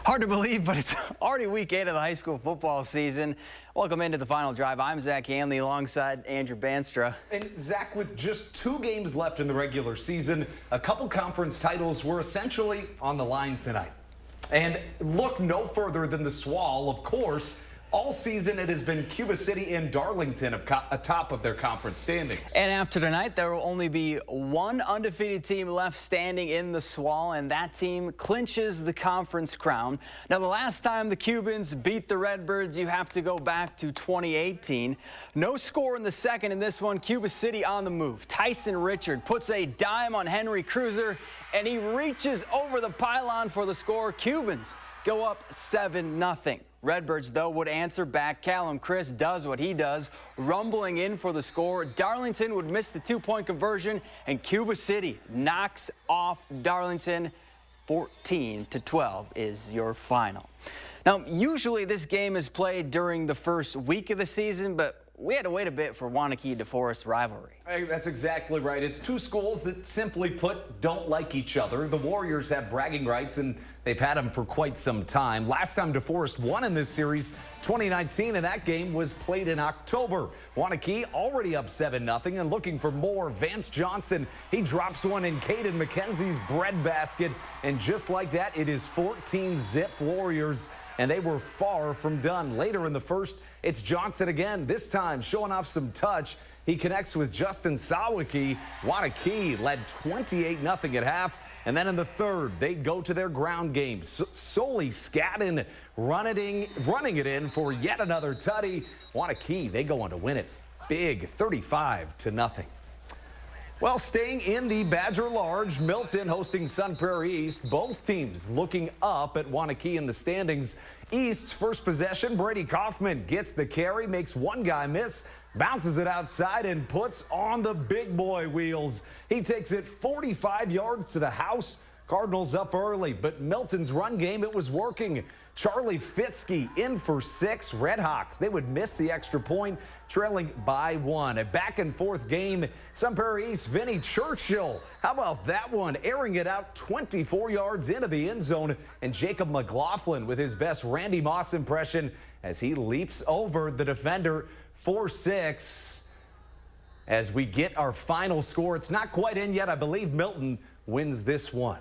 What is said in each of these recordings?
Hard to believe, but it's already week 8 of the high school football season. Welcome into the final drive. I'm Zach Hanley alongside Andrew Banstra. And Zach, with just 2 games left in the regular season, a couple conference titles were essentially on the line tonight. And look no further than the SWAL, of course. All season, it has been Cuba City and Darlington atop of their conference standings. And after tonight, there will only be one undefeated team left standing in the SWAL, and that team clinches the conference crown. Now, the last time the Cubans beat the Redbirds, you have to go back to 2018. No score in the second in this one. Cuba City on the move. Tyson Richard puts a dime on Henry Cruiser, and he reaches over the pylon for the score. Cubans go up 7-0. Redbirds, though, would answer back. Callum Chris does what he does, rumbling in for the score. Darlington would miss the 2-point conversion, and Cuba City knocks off Darlington. 14-12 is your final. Now, usually this game is played during the first week of the season, but we had to wait a bit for Waunakee-DeForest rivalry. Hey, that's exactly right. It's 2 schools that, simply put, don't like each other. The Warriors have bragging rights, and they've had them for quite some time. Last time DeForest won in this series, 2019, and that game was played in October. Waunakee already up 7-0 and looking for more. Vance Johnson, he drops one in Caden McKenzie's breadbasket, and just like that, it is 14-zip Warriors, and they were far from done. Later in the first, it's Johnson again, this time showing off some touch. He connects with Justin Sawicki. Waunakee led 28-0 at half. And then in the third, they go to their ground game. Sully Scadden running it in for yet another tutty. Waunakee, they go on to win it big, 35-0. Well, staying in the Badger Large, Milton hosting Sun Prairie East. Both teams looking up at Waunakee in the standings. East's first possession, Brady Kaufman gets the carry, makes one guy miss, bounces it outside and puts on the big boy wheels. He takes it 45 yards to the house. Cardinals up early, but Milton's run game, it was working. Charlie Fitzke in for 6. Redhawks, they would miss the extra point, trailing by 1. A back-and-forth game. Sun Prairie East, Vinny Churchill. How about that one? Airing it out 24 yards into the end zone. And Jacob McLaughlin with his best Randy Moss impression as he leaps over the defender. 4-6. As we get our final score, it's not quite in yet. I believe Milton wins this one.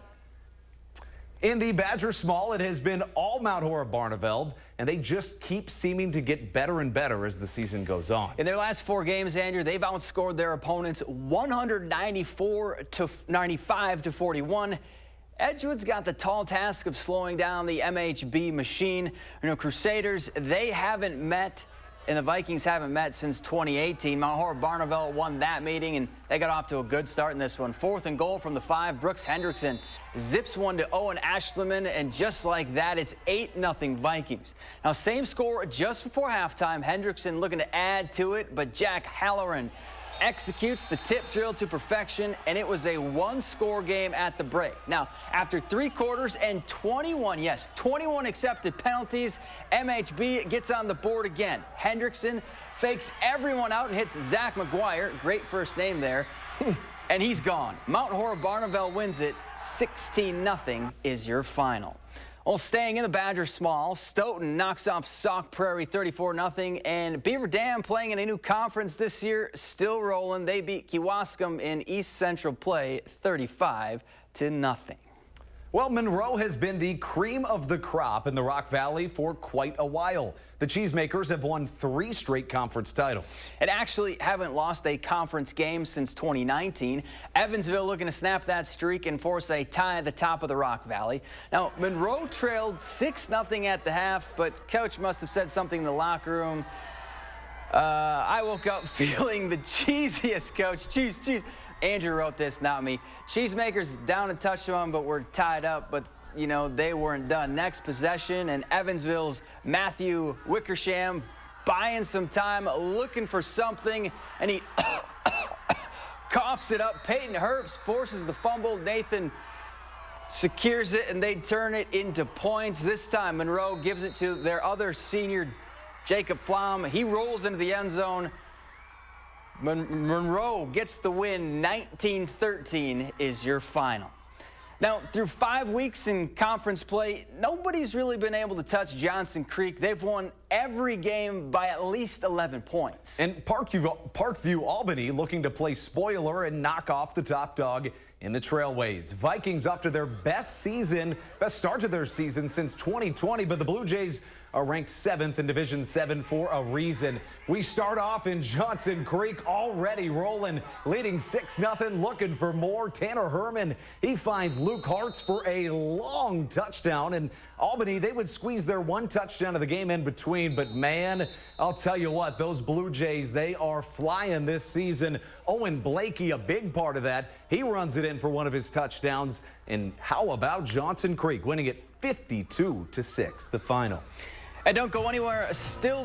In the Badger Small, it has been all Mount Horeb Barneveld, and they just keep seeming to get better and better as the season goes on. In their last 4 games, Andrew, they've outscored their opponents 194-95-41. Edgewood's got the tall task of slowing down the MHB machine. Crusaders, they haven't met, and the Vikings haven't met since 2018. Mount Horeb Barneveld won that meeting, and they got off to a good start in this one. 4th and goal from the 5. Brooks Hendrickson zips one to Owen Ashleman, and just like that, it's 8-0 Vikings. Now, same score just before halftime. Hendrickson looking to add to it, but Jack Halloran executes the tip drill to perfection, and it was a 1-score game at the break. Now, after 3 quarters and 21 accepted penalties, MHB gets on the board again. Hendrickson fakes everyone out and hits Zach McGuire, great first name there, and he's gone. Mount Horeb Barneveld wins it. 16-0 is your final. Well, staying in the Badger Small, Stoughton knocks off Sauk Prairie 34-0, and Beaver Dam playing in a new conference this year, still rolling. They beat Kewaskum in East Central play 35-0. Well, Monroe has been the cream of the crop in the Rock Valley for quite a while. The Cheesemakers have won 3 straight conference titles. And actually haven't lost a conference game since 2019. Evansville looking to snap that streak and force a tie at the top of the Rock Valley. Now, Monroe trailed 6-0 at the half, but coach must have said something in the locker room. I woke up feeling the cheesiest, coach. Cheese. Andrew wrote this, not me. Cheesemakers down a touchdown, but we're tied up. But, you know, they weren't done. Next possession, and Evansville's Matthew Wickersham buying some time, looking for something, and he coughs it up. Peyton Herbst forces the fumble. Nathan secures it, and they turn it into points. This time, Monroe gives it to their other senior, Jacob Flom. He rolls into the end zone. Monroe gets the win. 19-13 is your final. Now, through 5 weeks in conference play, nobody's really been able to touch Johnson Creek. They've won every game by at least 11 points. And Parkview Albany looking to play spoiler and knock off the top dog in the Trailways. Vikings off to their best start to their season since 2020, but the Blue Jays are ranked 7th in Division 7 for a reason. We start off in Johnson Creek, already rolling, leading 6-0, looking for more. Tanner Herman, he finds Luke Hartz for a long touchdown, and Albany, they would squeeze their one touchdown of the game in between, but man, I'll tell you what, those Blue Jays, they are flying this season. Owen Blakey, a big part of that. He runs it in for one of his touchdowns. And how about Johnson Creek winning it 52-6, the final? And don't go anywhere. Still the